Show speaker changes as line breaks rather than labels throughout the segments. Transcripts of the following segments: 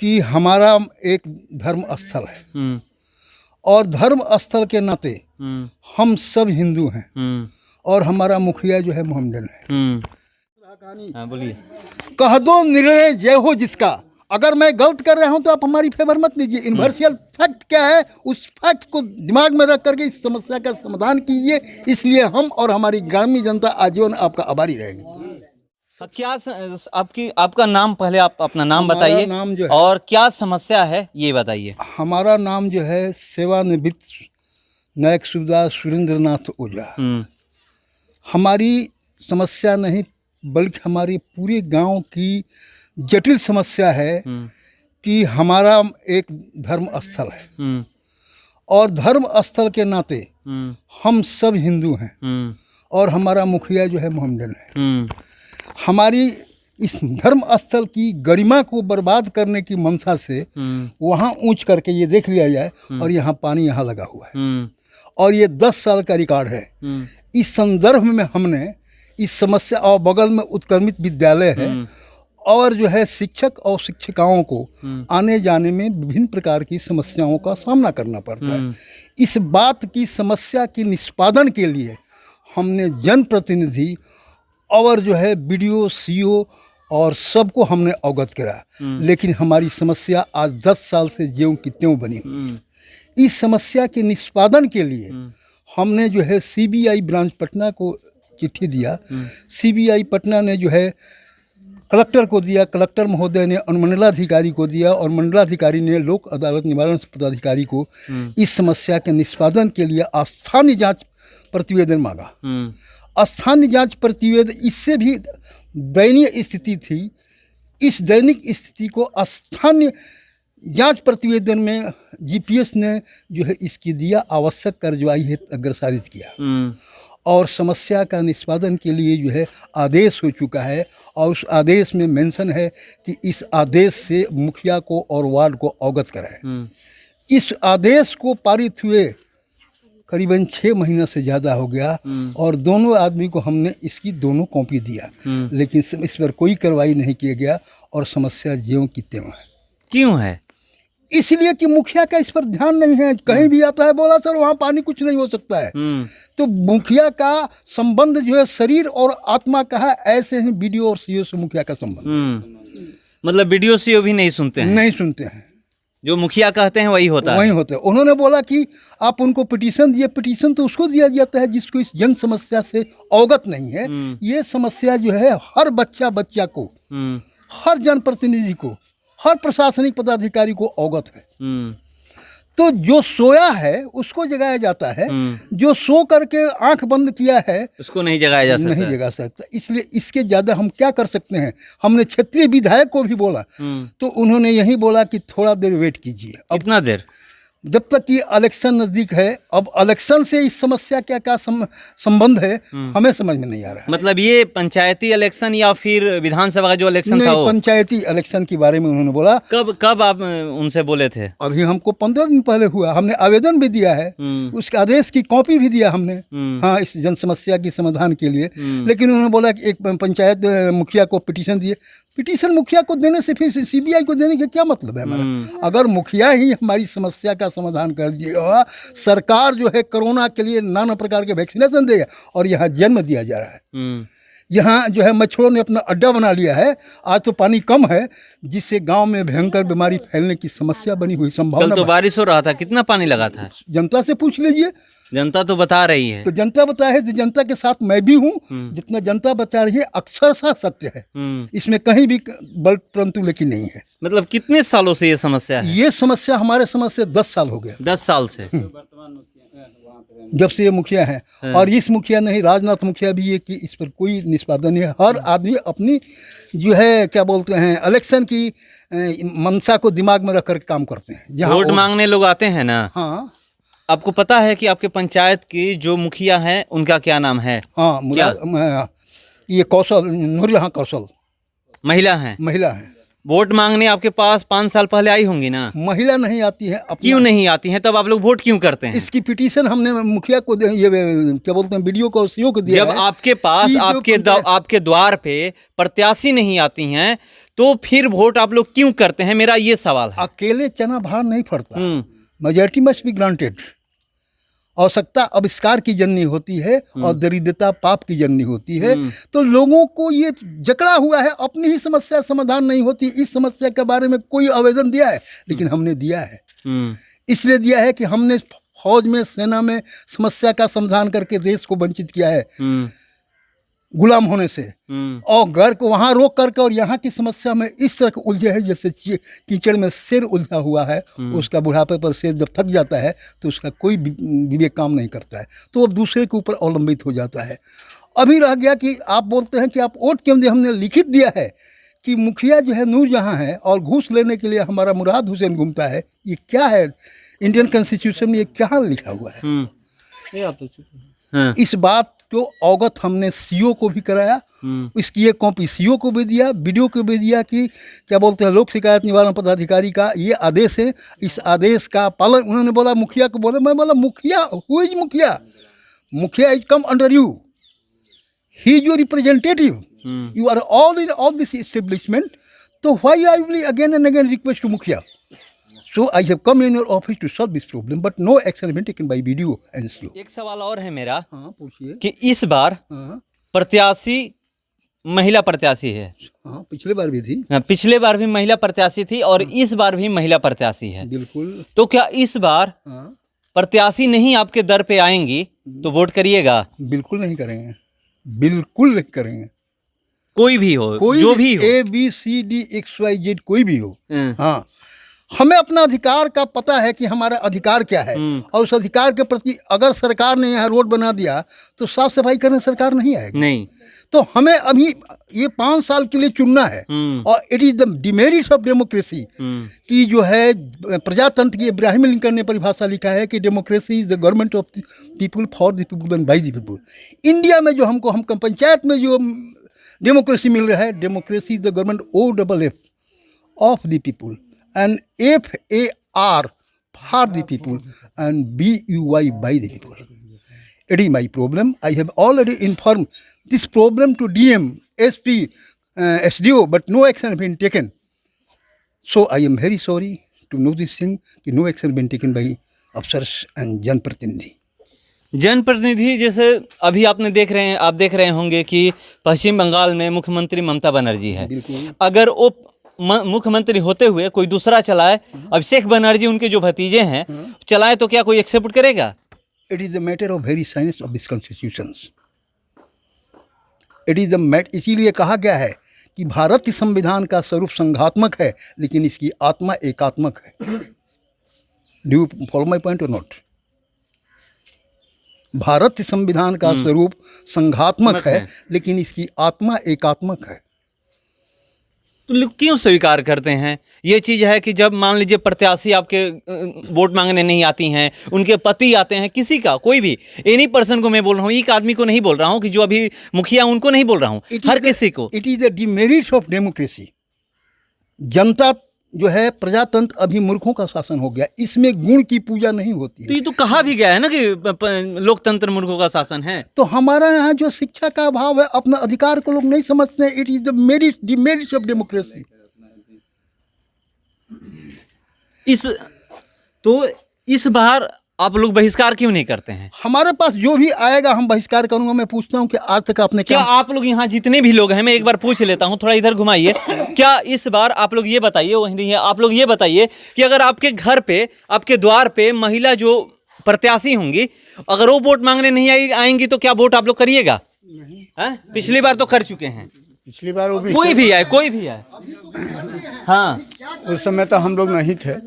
कि हमारा एक धर्म स्थल है और धर्म स्थल के नाते हम सब हिंदू हैं और हमारा मुखिया जो है मोहम्मदन है।
हाँ बोलिए।
कह दो निर्णय जय हो जिसका। अगर मैं गलत कर रहा हूं तो आप हमारी फेवर मत लीजिए। यूनिवर्सल फैक्ट क्या है, उस फैक्ट को दिमाग में रख करके इस समस्या का समाधान कीजिए। इसलिए हम और हमारी ग्रामीण जनता आजीवन आपका आभारी रहेगी।
क्या आपका नाम, पहले आप अपना नाम बताइए
नाम जो है,
और क्या समस्या है ये बताइए।
हमारा नाम जो है सेवानिवृत्त नायक सूबेदार सुरेंद्र नाथ ओझा। हमारी समस्या नहीं बल्कि हमारी पूरे गांव की जटिल समस्या है कि हमारा एक धर्म स्थल है और धर्म स्थल के नाते हम सब हिंदू हैं और हमारा मुखिया जो है मोहम्मदन है। हमारी इस धर्म स्थल की गरिमा को बर्बाद करने की मंशा से वहाँ ऊंच करके ये देख लिया जाए और यहाँ पानी यहाँ लगा हुआ है और ये 10 साल का रिकॉर्ड है। इस संदर्भ में हमने इस समस्या और बगल में उत्क्रमित विद्यालय है और जो है शिक्षक और शिक्षिकाओं को आने जाने में विभिन्न प्रकार की समस्याओं का सामना करना पड़ता है। इस बात की समस्या के निष्पादन के लिए हमने जनप्रतिनिधि और जो है BDO CO और सबको हमने अवगत करा, लेकिन हमारी समस्या आज 10 साल से ज्यों की त्यों बनी हुई। इस समस्या के निष्पादन के लिए हमने जो है CBI ब्रांच पटना को चिट्ठी दिया। CBI पटना ने जो है कलेक्टर को दिया, कलेक्टर महोदय ने अनुमंडलाधिकारी को दिया और मंडलाधिकारी ने लोक अदालत निवारण पदाधिकारी को इस समस्या के निष्पादन के लिए स्थानीय जांच प्रतिवेदन मांगा। स्थानीय जांच प्रतिवेदन इससे भी दयनीय स्थिति थी। इस दैनिक स्थिति को स्थानीय जांच प्रतिवेदन में GPS ने जो है इसकी दिया आवश्यक कार्यवाही हेतु अग्रसारित किया और समस्या का निष्पादन के लिए जो है आदेश हो चुका है और उस आदेश में मेंशन है कि इस आदेश से मुखिया को और वार्ड को अवगत कराएं। इस आदेश को पारित हुए करीबन 6 महीना से ज़्यादा हो गया और दोनों आदमी को हमने इसकी दोनों कॉपी दिया, लेकिन इस पर कोई कार्रवाई नहीं किया गया और समस्या ज्यों की त्यों है।
क्यों है?
इसलिए कि मुखिया का इस पर ध्यान नहीं है। कहीं भी आता है बोला सर वहाँ पानी कुछ नहीं हो सकता है। तो मुखिया का संबंध जो है शरीर और आत्मा का है, ऐसे ही BDO और CO से मुखिया का संबंध।
मतलब BDO CO भी नहीं सुनते हैं?
नहीं सुनते हैं। जो
मुखिया कहते हैं वही होता है।
वही होता है। उन्होंने बोला कि आप उनको पिटीशन दिए। पिटीशन तो उसको दिया जाता है जिसको इस जन समस्या से अवगत नहीं है। ये समस्या जो है हर बच्चा को, हर जनप्रतिनिधि को, हर प्रशासनिक पदाधिकारी को अवगत है। तो जो सोया है उसको जगाया जाता है, जो सो करके आंख बंद किया है उसको नहीं जगाया जा सकता। इसलिए इसके ज़्यादा हम क्या कर सकते हैं। हमने क्षेत्रीय विधायक को भी बोला तो उन्होंने यही बोला कि थोड़ा देर वेट कीजिए। अब
कितना देर?
जब तक कि इलेक्शन नज़दीक है। अब इलेक्शन से इस समस्या क्या संबंध है हमें समझ में नहीं आ रहा है।
मतलब ये पंचायती इलेक्शन या फिर विधानसभा का जो इलेक्शन था?
पंचायती इलेक्शन के बारे में उन्होंने बोला।
कब आप उनसे बोले थे?
अभी हमको 15 दिन पहले हुआ। हमने आवेदन भी दिया है, उसके आदेश की कॉपी भी दिया हमने, हाँ, इस जन समस्या के समाधान के लिए। लेकिन उन्होंने बोला कि एक पंचायत मुखिया को पिटीशन दिए। पिटीशन मुखिया को देने से फिर CBI को देने का क्या मतलब है हमारा? अगर मुखिया ही हमारी समस्या का समाधान कर दिएगा, सरकार जो है कोरोना के लिए नाना प्रकार के वैक्सीनेशन देगा और यहाँ जन्म दिया जा रहा है। यहाँ जो है मच्छरों ने अपना अड्डा बना लिया है। आज तो पानी कम है जिससे गांव में भयंकर बीमारी फैलने की समस्या बनी हुई संभावना।
कल तो बारिश हो रहा था, कितना पानी लगा था?
जनता से पूछ लीजिए,
जनता तो बता रही है।
तो जनता बताए है, जनता के साथ मैं भी हूँ। जितना जनता बता रही है अक्षरशः सत्य है, इसमें कहीं भी बल परंतु लेकिन नहीं है।
मतलब कितने सालों से ये समस्या है?
ये समस्या हमारे समझ से 10 साल हो गए।
10 साल से
जब से ये मुखिया है। और इस मुखिया नहीं, राजनाथ मुखिया भी ये कि इस पर कोई निष्पादन नहीं है। हर आदमी अपनी जो है क्या बोलते हैं इलेक्शन की मंशा को दिमाग में रख कर काम करते हैं।
वोट मांगने लोग आते हैं ना।
हाँ,
आपको पता है कि आपके पंचायत की जो मुखिया हैं उनका क्या नाम है?
हाँ, ये कौशल, नूरजहां कौशल
महिला हैं।
महिला है।
वोट मांगने आपके पास 5 साल पहले आई होंगी ना?
महिला नहीं आती है।
क्यों नहीं आती हैं? तब आप लोग वोट क्यों करते हैं?
इसकी पिटीशन हमने मुखिया को ये क्या बोलते हैं BDO को CO को दिया।
जब आपके पास आपके द्वार पे प्रत्याशी नहीं आती हैं तो फिर वोट आप लोग क्यों करते हैं, मेरा ये सवाल है।
अकेले चना भार नहीं फड़ता, मेजॉरिटी मस्ट बी ग्रांटेड। आवश्यकता आविष्कार की जननी होती है और दरिद्रता पाप की जननी होती है। तो लोगों को ये जकड़ा हुआ है, अपनी ही समस्या समाधान नहीं होती। इस समस्या के बारे में कोई आवेदन दिया है, लेकिन हमने दिया है। इसलिए दिया है कि हमने फौज में, सेना में समस्या का समाधान करके देश को वंचित किया है गुलाम होने से, और घर को वहाँ रोक करके और यहाँ की समस्या में इस तरह के उलझे है जैसे कीचड़ में शेर उलझा हुआ है। उसका बुढ़ापे पर शेर जब थक जाता है तो उसका कोई विवेक काम नहीं करता है, तो वो दूसरे के ऊपर अवलंबित हो जाता है। अभी रह गया कि आप बोलते हैं कि आप वोट क्यों दे, हमने लिखित दिया है कि मुखिया जो है नूरजहां है और घूस लेने के लिए हमारा मुराद हुसैन घूमता है। ये क्या है, इंडियन कॉन्स्टिट्यूशन में ये क्या लिखा हुआ है? इस बात को अवगत हमने सीओ को भी कराया, इसकी एक कॉपी सीओ को भी दिया, वीडियो को भी दिया कि क्या बोलते हैं लोक शिकायत निवारण पदाधिकारी का ये आदेश है, इस आदेश का पालन। उन्होंने बोला मुखिया को बोला, मैं बोला मुखिया, who is mukhiya? Mukhiya is come under you, he is your representative, you are all in all this establishment, तो why I will again and again request to mukhiya? So I have come in your office to solve this problem, but no action has been taken by BDO and CO.
एक सवाल और है मेरा,
हाँ पूछिए।
कि इस बार
हाँ
प्रत्याशी महिला प्रत्याशी है।
हाँ, पिछले बार भी थी।
पिछले बार भी महिला प्रत्याशी थी और इस बार भी महिला प्रत्याशी है।
बिल्कुल।
तो क्या इस बार प्रत्याशी नहीं आपके दर पे आएंगी तो वोट करिएगा?
बिल्कुल नहीं करेंगे, बिल्कुल नहीं करेंगे।
कोई भी हो,
कोई
जो भी हो,
ABCD XYZ कोई भी हो। हाँ, हमें अपना अधिकार का पता है कि हमारा अधिकार क्या है, और उस अधिकार के प्रति अगर सरकार ने यहाँ रोड बना दिया तो साफ सफाई करने सरकार नहीं आएगी।
नहीं,
तो हमें अभी ये 5 साल के लिए चुनना है। और it is the demerits of democracy की जो है प्रजातंत्र की, इब्राहिम लिंकन ने परिभाषा लिखा है कि democracy is the government of the people, for the people and by the people. India में जो हम पंचायत में जो डेमोक्रेसी मिल रहा है, democracy is the government OFF of the people and FAR for the people and BUY by the people. It is my problem. I have already informed this problem to DM, SP, SDO, but no action has been taken. So I am very sorry to know this thing कि no action has been taken by officers and जनप्रतिनिधि।
जनप्रतिनिधि जैसे अभी आप देख रहे होंगे कि पश्चिम बंगाल में मुख्यमंत्री ममता बनर्जी है। अगर वो मुख्यमंत्री होते हुए कोई दूसरा चलाए, अभिषेक बनर्जी उनके जो भतीजे हैं चलाए, तो क्या कोई एक्सेप्ट करेगा?
It is the matter of very science of this constitutions. It is the matter, इसीलिए कहा गया है कि भारत के संविधान का स्वरूप संघात्मक है लेकिन इसकी आत्मा एकात्मक है। Do you follow my point और नॉट? भारत के संविधान का स्वरूप संघात्मक है लेकिन इसकी आत्मा एकात्मक है।
तो लोग क्यों स्वीकार करते हैं? ये चीज़ है कि जब मान लीजिए प्रत्याशी आपके वोट मांगने नहीं आती हैं, उनके पति आते हैं, किसी का कोई भी एनी पर्सन को मैं बोल रहा हूँ, एक आदमी को नहीं बोल रहा हूँ कि जो अभी मुखिया उनको नहीं बोल रहा हूँ, हर किसी को।
It is the demerits of democracy. जनता जो है, प्रजातंत्र अभी मूर्खों का शासन हो गया, इसमें गुण की पूजा नहीं होती है।
तो ये तो कहा भी गया है ना कि लोकतंत्र मूर्खों का शासन है।
तो हमारा यहाँ जो शिक्षा का अभाव है, अपना अधिकार को लोग नहीं समझते हैं। It is the merits of democracy.
इस बार आप लोग बहिष्कार क्यों नहीं करते हैं?
हमारे पास जो भी आएगा हम बहिष्कार करूंगा। मैं पूछता हूं कि आज तक आपने
क्या आप लोग यहाँ जितने भी लोग हैं, मैं एक बार पूछ लेता हूँ, थोड़ा इधर घुमाइए। क्या इस बार आप लोग ये बताइए, वही आप लोग ये बताइए कि अगर आपके घर पे, आपके द्वार पे महिला जो प्रत्याशी होंगी, अगर वो वोट मांगने नहीं आएंगी तो क्या वोट आप लोग करिएगा? पिछली बार तो कर चुके हैं,
पिछली बार वो भी
कोई भी आए। हाँ,
उस समय तो हम लोग नहीं थे।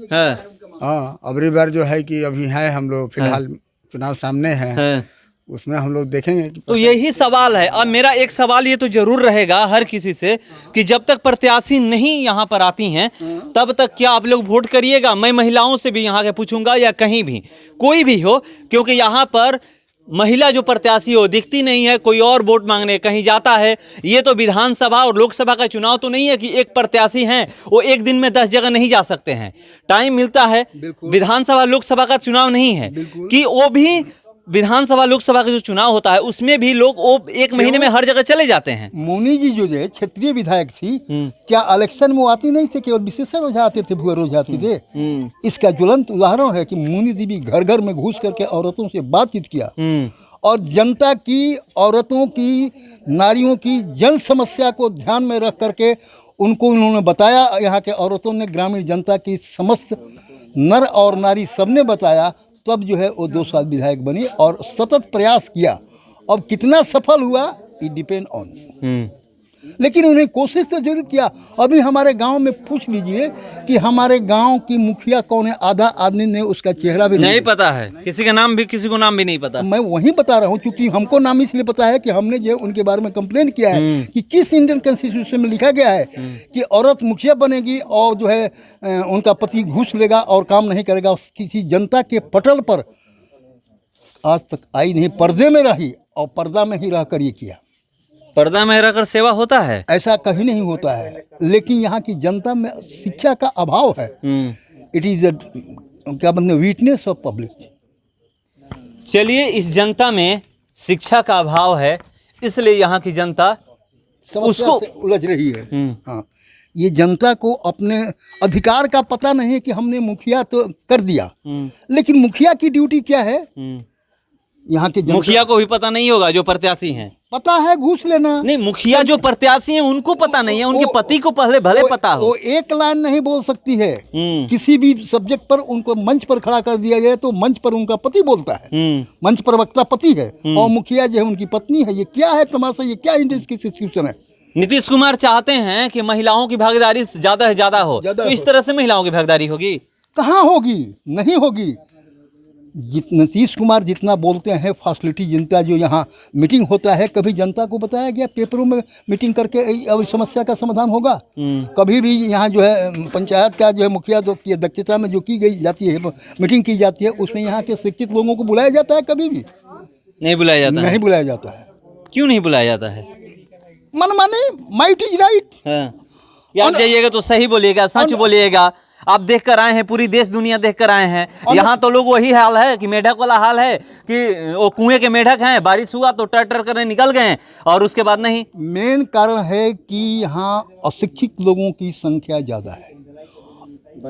हाँ, अबरी बार जो है कि अभी है, हम लोग फिलहाल चुनाव सामने है, उसमें हम लोग देखेंगे।
तो यही सवाल है। अब मेरा एक सवाल ये तो जरूर रहेगा हर किसी से कि जब तक प्रत्याशी नहीं यहाँ पर आती हैं तब तक क्या आप लोग वोट करिएगा? मैं महिलाओं से भी यहाँ के पूछूंगा या कहीं भी कोई भी हो, क्योंकि यहाँ पर महिला जो प्रत्याशी हो दिखती नहीं है, कोई और वोट मांगने कहीं जाता है। ये तो विधानसभा और लोकसभा का चुनाव तो नहीं है कि एक प्रत्याशी हैं वो एक दिन में 10 जगह नहीं जा सकते हैं, टाइम मिलता है। विधानसभा लोकसभा का चुनाव नहीं है कि वो भी विधानसभा लोकसभा का जो चुनाव होता है उसमें भी लोग वो 1 महीने में हर जगह चले जाते हैं।
मुनि जी जो है क्षेत्रीय विधायक थी, क्या इलेक्शन में वो आती नहीं थे, केवल विशेषज्ञ ओझा आते थे, भुअर ओझा आते थे। इसका ज्वलंत उदाहरण है कि मुनि जी भी घर घर में घुस करके औरतों से बातचीत किया और जनता की, औरतों की, नारियों की जन समस्या को ध्यान में रख करके उनको उन्होंने बताया। यहाँ के औरतों ने ग्रामीण जनता की समस्त नर और नारी सबने बताया, तब जो है वो 2 साल विधायक बनी और सतत प्रयास किया। अब कितना सफल हुआ इट डिपेंड ऑन, लेकिन उन्हें कोशिश तो जरूर किया। अभी हमारे गांव में पूछ लीजिए कि हमारे गांव की मुखिया कौन है, आधा आदमी ने उसका चेहरा भी
नहीं पता है, किसी का नाम भी, किसी को नाम भी नहीं पता।
मैं वही बता रहा हूँ, क्योंकि हमको नाम इसलिए पता है कि हमने जो उनके बारे में कंप्लेन किया है कि किस इंडियन कॉन्स्टिट्यूशन में लिखा गया है कि औरत मुखिया बनेगी और जो है उनका पति घूस लेगा और काम नहीं करेगा। किसी जनता के पटल पर आज तक आई नहीं, पर्दे में रही और पर्दा में ही रह कर ये किया।
पर्दा में रहकर सेवा होता है,
ऐसा कहीं नहीं होता है। लेकिन यहाँ की जनता में शिक्षा का अभाव है। इट इज क्या मतलब वीकनेस ऑफ पब्लिक।
चलिए, इस जनता में शिक्षा का अभाव है, इसलिए यहाँ की जनता
उसको उलझ रही है। हाँ, ये जनता को अपने अधिकार का पता नहीं है कि हमने मुखिया तो कर दिया, लेकिन मुखिया की ड्यूटी क्या है। यहाँ के
मुखिया को भी पता नहीं होगा जो प्रत्याशी हैं,
पता है घूस लेना।
नहीं, मुखिया जो प्रत्याशी हैं उनको पता नहीं है, उनके पति को पहले भले पता हो।
वो एक लाइन नहीं बोल सकती है। किसी भी सब्जेक्ट पर उनको मंच पर खड़ा कर दिया जाए तो मंच पर उनका पति बोलता है, मंच पर वक्ता पति है और मुखिया जो है उनकी पत्नी है। ये क्या है तमाशा, ये क्या इंस्टीट्यूशन है।
नीतीश कुमार चाहते हैं कि महिलाओं की भागीदारी ज्यादा से ज्यादा हो, तो इस तरह से महिलाओं की भागीदारी होगी?
कहाँ होगी, नहीं होगी। नीतीश कुमार जितना बोलते हैं फैसिलिटी, जनता जो यहाँ मीटिंग होता है, कभी जनता को बताया गया पेपरों में मीटिंग करके अब समस्या का समाधान होगा? कभी भी यहाँ जो है पंचायत का जो है मुखिया की अध्यक्षता में जो की गई जाती है मीटिंग की जाती है, उसमें यहाँ के शिक्षित लोगों को बुलाया जाता है? कभी भी
नहीं बुलाया जाता,
नहीं बुलाया जाता है।
क्यों नहीं बुलाया जाता है?
मन माने माइट इज राइट।
याद जाइएगा तो सही बोलिएगा, सच बोलिएगा। आप देख कर आए हैं, पूरी देश दुनिया देख कर आए हैं। यहाँ तो लोग वही हाल है कि मेढक वाला हाल है कि वो कुएं के मेढक हैं, बारिश हुआ तो टर करने निकल गए और उसके बाद नहीं।
मेन कारण है कि यहाँ अशिक्षित लोगों की संख्या ज़्यादा है।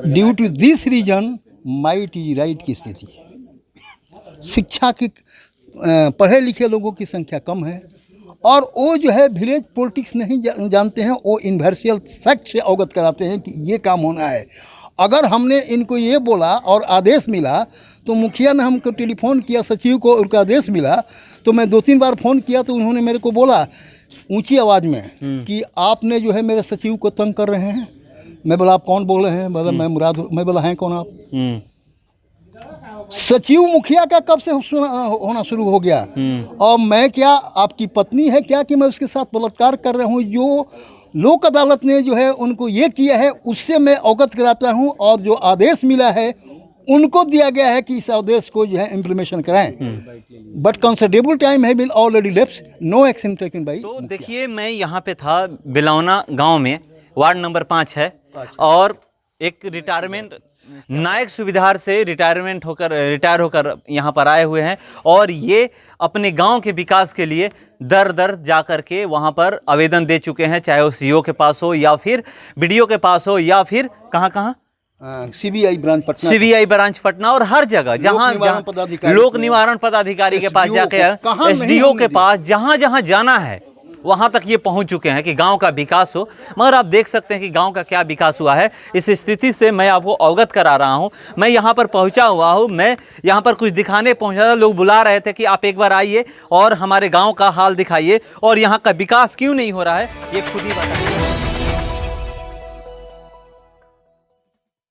Due to this reason might is right की स्थिति है। शिक्षा की पढ़े लिखे लोगों की संख्या कम है और वो जो है विलेज पॉलिटिक्स नहीं जानते हैं। वो यूनिवर्सल फैक्ट से अवगत कराते हैं कि ये काम होना है। अगर हमने इनको ये बोला और आदेश मिला तो मुखिया ने हमको टेलीफोन किया, सचिव को उनका आदेश मिला, तो मैं 2-3 बार फ़ोन किया तो उन्होंने मेरे को बोला ऊंची आवाज़ में कि आपने जो है मेरे सचिव को तंग कर रहे हैं। मैं बोला आप कौन बोल रहे हैं? बोला मैं मुराद। मैं बोला हैं कौन आप? सचिव मुखिया का कब से होना शुरू हो गया और मैं क्या आपकी पत्नी है क्या कि मैं उसके साथ बलात्कार कर रहा हूँ? जो लोक अदालत ने जो है उनको ये किया है उससे मैं अवगत कराता हूँ और जो आदेश मिला है उनको दिया गया है कि इस आदेश को जो है इम्प्लीमेशन कराएं। बट कंसिडरेबल टाइम है bill already left, no action taken by.
तो देखिए, मैं यहाँ पे था बिलौना गांव में, वार्ड नंबर 5 है और एक रिटायरमेंट नायक सुविधार से रिटायर होकर यहाँ पर आए हुए हैं और ये अपने गांव के विकास के लिए दर दर जा कर के वहाँ पर आवेदन दे चुके हैं, चाहे वो सीओ के पास हो या फिर बीडीओ के पास हो या फिर कहाँ
सीबीआई
ब्रांच पटना और हर जगह जहाँ लोक निवारण पदाधिकारी के पास जाके, एसडीओ के पास, जहाँ जहाँ जाना है वहाँ तक ये पहुँच चुके हैं कि गांव का विकास हो। मगर आप देख सकते हैं कि गांव का क्या विकास हुआ है। इस स्थिति से मैं आपको अवगत करा रहा हूँ। मैं यहाँ पर पहुँचा हुआ हूँ, मैं यहाँ पर कुछ दिखाने पहुँचा था। लोग बुला रहे थे कि आप एक बार आइए और हमारे गाँव का हाल दिखाइए और यहाँ का विकास क्यों नहीं हो रहा है ये खुद ही बताइए।